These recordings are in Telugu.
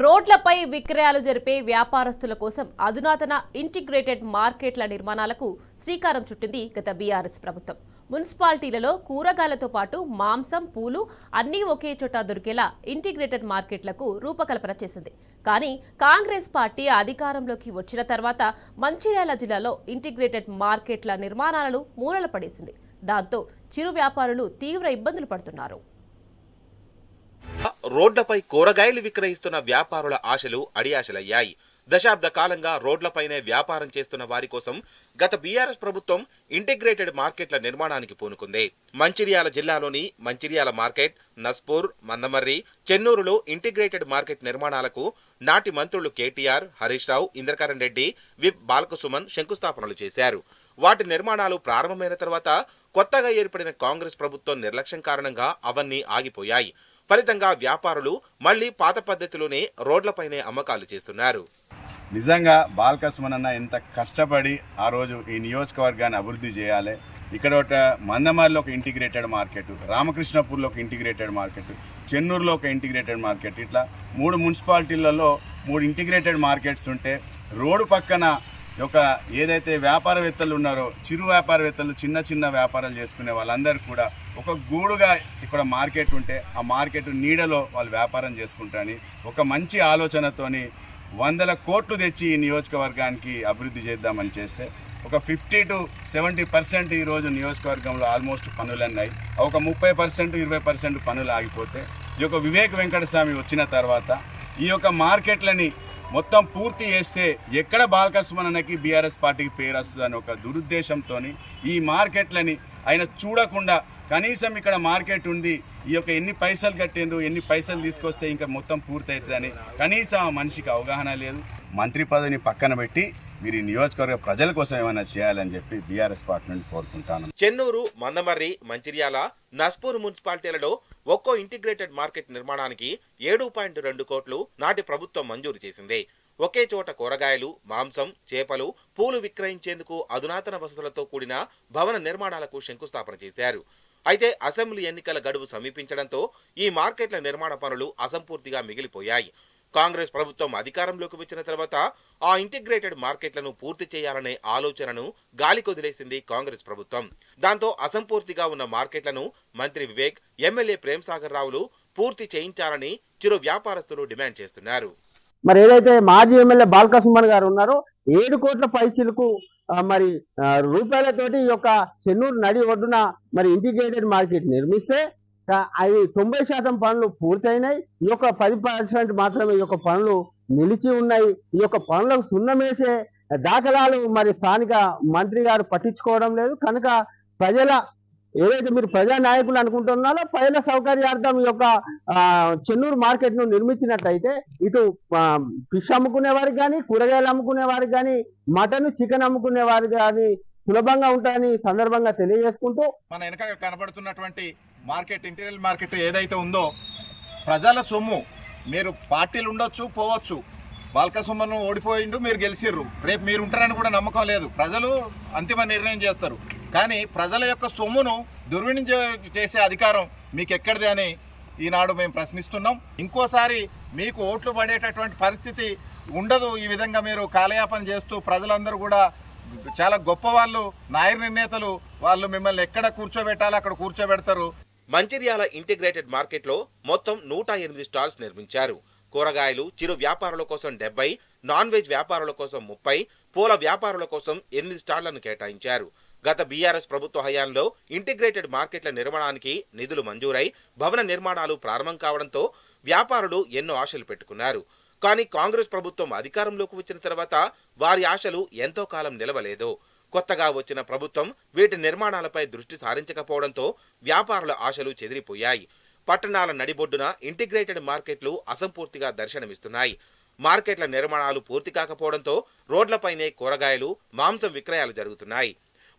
రోడ్లపై విక్రయాలు జరిపే వ్యాపారస్తుల కోసం అధునాతన ఇంటిగ్రేటెడ్ మార్కెట్ల నిర్మాణాలకు శ్రీకారం చుట్టింది గత బీఆర్ఎస్ ప్రభుత్వం. మున్సిపాలిటీలలో కూరగాయలతో పాటు మాంసం, పూలు అన్నీ ఒకే చోట దొరికేలా ఇంటిగ్రేటెడ్ మార్కెట్లకు రూపకల్పన చేసింది. కానీ కాంగ్రెస్ పార్టీ అధికారంలోకి వచ్చిన తర్వాత మంచిర్యాల జిల్లాలో ఇంటిగ్రేటెడ్ మార్కెట్ల నిర్మాణాలను మూలన పడేసింది. దాంతో చిరు వ్యాపారులు తీవ్ర ఇబ్బందులు పడుతున్నారు. రోడ్లపై కూరగాయలు విక్రయిస్తున్న వ్యాపారుల ఆశలు అడియాశలయ్యాయి. దశాబ్ద కాలంగా రోడ్లపైనే వ్యాపారం చేస్తున్న వారి కోసం గత బీఆర్ఎస్ ప్రభుత్వం ఇంటిగ్రేటెడ్ మార్కెట్ల నిర్మాణానికి పూనుకుంది. మంచిర్యాల జిల్లాలోని మంచిర్యాల మార్కెట్, నస్పూర్, మందమర్రి, చెన్నూరులో ఇంటిగ్రేటెడ్ మార్కెట్ నిర్మాణాలకు నాటి మంత్రులు కేటీఆర్, హరీష్ రావు, ఇంద్రకరణ్ రెడ్డి, విప్ బాలకసుమన్ శంకుస్థాపనలు చేశారు. వాటి నిర్మాణాలు ప్రారంభమైన తర్వాత కొత్తగా ఏర్పడిన కాంగ్రెస్ ప్రభుత్వం నిర్లక్ష్యం కారణంగా అవన్నీ ఆగిపోయాయి. ఫలితంగా వ్యాపారులు మళ్లీ పాత పద్ధతిలోనే రోడ్లపైనే అమ్మకాలు చేస్తున్నారు. నిజంగా బాలకసుమన్ అన్న ఎంత కష్టపడి ఆ రోజు ఈ నియోజకవర్గాన్ని అభివృద్ధి చేయాలి. ఇక్కడ ఒక మందమర్రిలో ఒక ఇంటిగ్రేటెడ్ మార్కెట్, రామకృష్ణపూర్లో ఒక ఇంటిగ్రేటెడ్ మార్కెట్, చెన్నూరులో ఒక ఇంటిగ్రేటెడ్ మార్కెట్, ఇట్లా 3 మున్సిపాలిటీలలో 3 ఇంటిగ్రేటెడ్ మార్కెట్స్ ఉంటే రోడ్డు పక్కన ఒక ఏదైతే వ్యాపారవేత్తలు ఉన్నారో చిరు వ్యాపారవేత్తలు చిన్న చిన్న వ్యాపారాలు చేసుకునే వాళ్ళందరూ కూడా ఒక గూడుగా ఇక్కడ మార్కెట్ ఉంటే ఆ మార్కెట్ నీడలో వాళ్ళు వ్యాపారం చేసుకుంటారని ఒక మంచి ఆలోచనతోని 100 కోట్లు తెచ్చి ఈ నియోజకవర్గానికి అభివృద్ధి చేద్దామని చేస్తే ఒక 50 to 70% ఈరోజు నియోజకవర్గంలో ఆల్మోస్ట్ పనులన్నాయి. ఒక 30% 20% పనులు ఆగిపోతే ఈ యొక్క వివేక్ వెంకటస్వామి వచ్చిన తర్వాత ఈ యొక్క మార్కెట్లని మొత్తం పూర్తి చేస్తే ఎక్కడ బాలకసుమన్ అన్నకి బీఆర్ఎస్ పార్టీకి పేరు వస్తుందని ఒక దురుద్దేశంతో ఈ మార్కెట్లని ఆయన చూడకుండా కనీసం ఇక్కడ మార్కెట్ ఉంది, ఈ యొక్క ఎన్ని పైసలు కట్టిండ్రు, ఎన్ని పైసలు తీసుకొస్తే ఇంకా మొత్తం పూర్తి అవుతుందని కనీసం ఆ మనిషికి అవగాహన లేదు. మంత్రి పదవిని పక్కన పెట్టి మీరు ఈ నియోజకవర్గ ప్రజల కోసం ఏమైనా చేయాలని చెప్పి బీఆర్ఎస్ పార్టీ నుండి కోరుకుంటాను. చెన్నూరు, మందమర్రి, మంచిర్యాల, నస్పూర్ మున్సిపాలిటీలలో ఒక్కో ఇంటిగ్రేటెడ్ మార్కెట్ నిర్మాణానికి 7.2 కోట్లు నాటి ప్రభుత్వం మంజూరు చేసింది. ఒకే చోట కూరగాయలు, మాంసం, చేపలు, పూలు విక్రయించేందుకు అధునాతన వసతులతో కూడిన భవన నిర్మాణాలకు శంకుస్థాపన చేశారు. అయితే అసెంబ్లీ ఎన్నికల గడువు సమీపించడంతో ఈ మార్కెట్ల నిర్మాణ పనులు అసంపూర్తిగా మిగిలిపోయాయి. కాంగ్రెస్ ప్రభుత్వం అధికారంలోకి వచ్చిన తర్వాత ఆ ఇంటిగ్రేటెడ్ మార్కెట్లను పూర్తి చేయాలనే ఆలోచనను గాలికొదిలేసింది కాంగ్రెస్ ప్రభుత్వం. దాంతో అసంపూర్తిగా ఉన్న మార్కెట్లను మంత్రి వివేక్, ఎమ్మెల్యే ప్రేమ్ సాగర్ రావులు పూర్తి చేయించాలని చిరు వ్యాపారస్తులు డిమాండ్ చేస్తున్నారు. మరి ఏదైతే మాజీ ఎమ్మెల్యే బాలకసుమన్ గారు ఉన్నారో 7 కోట్ల పైచిలకు మరి రూపాయలతోటి ఈ యొక్క చెన్నూరు నడి ఒడ్డున మరి ఇంటిగ్రేటెడ్ మార్కెట్ నిర్మిస్తే అవి 90% పనులు పూర్తయినాయి. ఈ యొక్క 10% మాత్రమే ఈ యొక్క పనులు నిలిచి ఉన్నాయి. ఈ యొక్క పనులకు సున్నమేసే దాఖలాలు మరి స్థానిక మంత్రి గారు పట్టించుకోవడం లేదు. కనుక ప్రజల ఏదైతే మీరు ప్రజా నాయకులు అనుకుంటున్నారో ప్రజల సౌకర్యార్థం ఈ యొక్క చెన్నూరు మార్కెట్ ను నిర్మించినట్టయితే ఇటు ఫిష్ అమ్ముకునే వారికి కానీ, కూరగాయలు అమ్ముకునే వారికి కానీ, మటన్, చికెన్ అమ్ముకునే వారికి కానీ సులభంగా ఉంటాయని సందర్భంగా తెలియజేసుకుంటూ మన వెనక కనబడుతున్నటువంటి మార్కెట్, ఇంటీరియర్ మార్కెట్ ఏదైతే ఉందో ప్రజల సొమ్ము. మీరు పార్టీలు ఉండొచ్చు, పోవచ్చు, బాలకసుమన్ ఓడిపోయిండు, మీరు గెలిచిర్రు, రేపు మీరు ఉంటారని కూడా నమ్మకం లేదు. ప్రజలు అంతిమ నిర్ణయం చేస్తారు. కానీ ప్రజల యొక్క సొమ్మును దుర్వినియోగం చేసే అధికారం మీకు ఎక్కడిది అని ఈనాడు మేము ప్రశ్నిస్తున్నాం. ఇంకోసారి మీకు ఓట్లు పడేటటువంటి పరిస్థితి ఉండదు. ఈ విధంగా మీరు కాలయాపన చేస్తూ ప్రజలందరూ కూడా చాలా గొప్ప వాళ్ళు, నాయక నిర్ణేతలు, వాళ్ళు మిమ్మల్ని ఎక్కడ కూర్చోబెట్టాలో అక్కడ కూర్చోబెడతారు. మంచిర్యాల ఇంటిగ్రేటెడ్ మార్కెట్లో మొత్తం 108 స్టాల్స్ నిర్మించారు. కూరగాయలు, చిరు వ్యాపారుల కోసం 70, నాన్ వెజ్ వ్యాపారుల కోసం 30, పూల వ్యాపారుల కోసం 8 స్టాళ్లను కేటాయించారు. గత బీఆర్ఎస్ ప్రభుత్వ హయాంలో ఇంటిగ్రేటెడ్ మార్కెట్ల నిర్మాణానికి నిధులు మంజూరై భవన నిర్మాణాలు ప్రారంభం కావడంతో వ్యాపారులు ఎన్నో ఆశలు పెట్టుకున్నారు. కానీ కాంగ్రెస్ ప్రభుత్వం అధికారంలోకి వచ్చిన తర్వాత వారి ఆశలు ఎంతో కాలం నిలవలేదు. కొత్తగా వచ్చిన ప్రభుత్వం వీటి నిర్మాణాలపై దృష్టి సారించకపోవడంతో వ్యాపారుల ఆశలు చెదిరిపోయాయి. పట్టణాల నడిబొడ్డున ఇంటిగ్రేటెడ్ మార్కెట్లు అసంపూర్తిగా దర్శనమిస్తున్నాయి. మార్కెట్ల నిర్మాణాలు పూర్తి కాకపోవడంతో రోడ్లపైనే కూరగాయలు, మాంసం విక్రయాలు జరుగుతున్నాయి.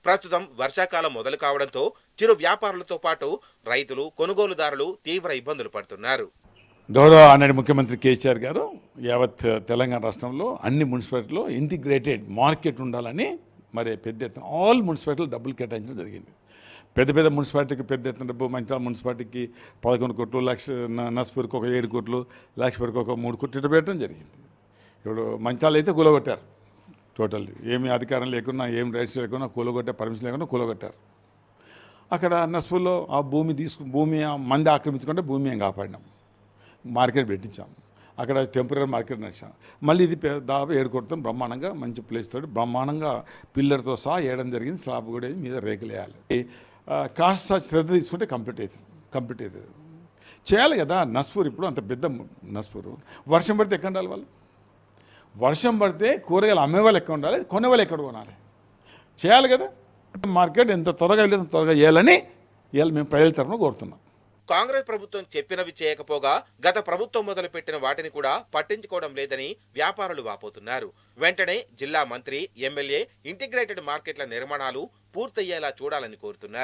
ప్రస్తుతం వర్షాకాలం మొదలు కావడంతో చిరు వ్యాపారులతో పాటు రైతులు, కొనుగోలుదారులు తీవ్ర ఇబ్బందులు పడుతున్నారు. గౌరవ ఆనాటి ముఖ్యమంత్రి కేసీఆర్ గారు యావత్ తెలంగాణ రాష్ట్రంలో అన్ని మున్సిపాలిటీలో ఇంటిగ్రేటెడ్ మార్కెట్ ఉండాలని మరి పెద్ద ఎత్తున ఆల్ మున్సిపాలిటీలు డబ్బులు కేటాయించడం జరిగింది. పెద్ద పెద్ద మున్సిపాలిటీకి పెద్ద ఎత్తున డబ్బు మంచిర్యాల మున్సిపాలిటీకి 11 కోట్లు, నర్సపూర్కి ఒక 7 కోట్లు, లక్ష్మీపూర్కి ఒక 3 కోట్లు ఇట్లా పెట్టడం జరిగింది. ఇప్పుడు మంచిర్యాల అయితే కూలగొట్టారు టోటల్లీ, ఏమి అధికారం లేకున్నా ఏం రైట్స్ లేకున్నా కూలగొట్టారు, పర్మిషన్ లేకుండా కూలగొట్టారు. అక్కడ నర్సపూర్లో ఆ భూమి మంది ఆక్రమించుకుంటే భూమి ఏం కాపాడినాం, మార్కెట్ పెట్టించాం, అక్కడ టెంపరీ మార్కెట్ నడిచాం. మళ్ళీ ఇది దాదాపు 7 కోట్లతో బ్రహ్మాండంగా మంచి ప్లేస్ తోటి బ్రహ్మాండంగా పిల్లర్తో సహా వేయడం జరిగింది. స్లాబ్ కూడా మీద రేకులు వేయాలి. కాస్త శ్రద్ధ తీసుకుంటే కంప్లీట్ అవుతుంది. చేయాలి కదా. నర్సపూర్ ఇప్పుడు అంత పెద్ద నర్సపూర్, వర్షం పడితే ఎక్కడ ఉండాలి వాళ్ళు? వర్షం పడితే కూరగాయలు అమ్మేవాళ్ళు ఎక్కడ ఉండాలి, కొనేవాళ్ళు ఎక్కడ కొనాలి? చేయాలి కదా. మార్కెట్ ఎంత త్వరగా వెళ్ళి త్వరగా చేయాలని ఇవాళ మేము ప్రజల తరఫున కోరుతున్నాం. కాంగ్రెస్ ప్రభుత్వం చెప్పినవి చేయకపోగా గత ప్రభుత్వం మొదలుపెట్టిన వాటిని కూడా పట్టించుకోవడం లేదని వ్యాపారులు వాపోతున్నారు. వెంటనే జిల్లా మంత్రి, ఎమ్మెల్యే ఇంటిగ్రేటెడ్ మార్కెట్ల నిర్మాణాలు పూర్తయ్యేలా చూడాలని కోరుతున్నారు.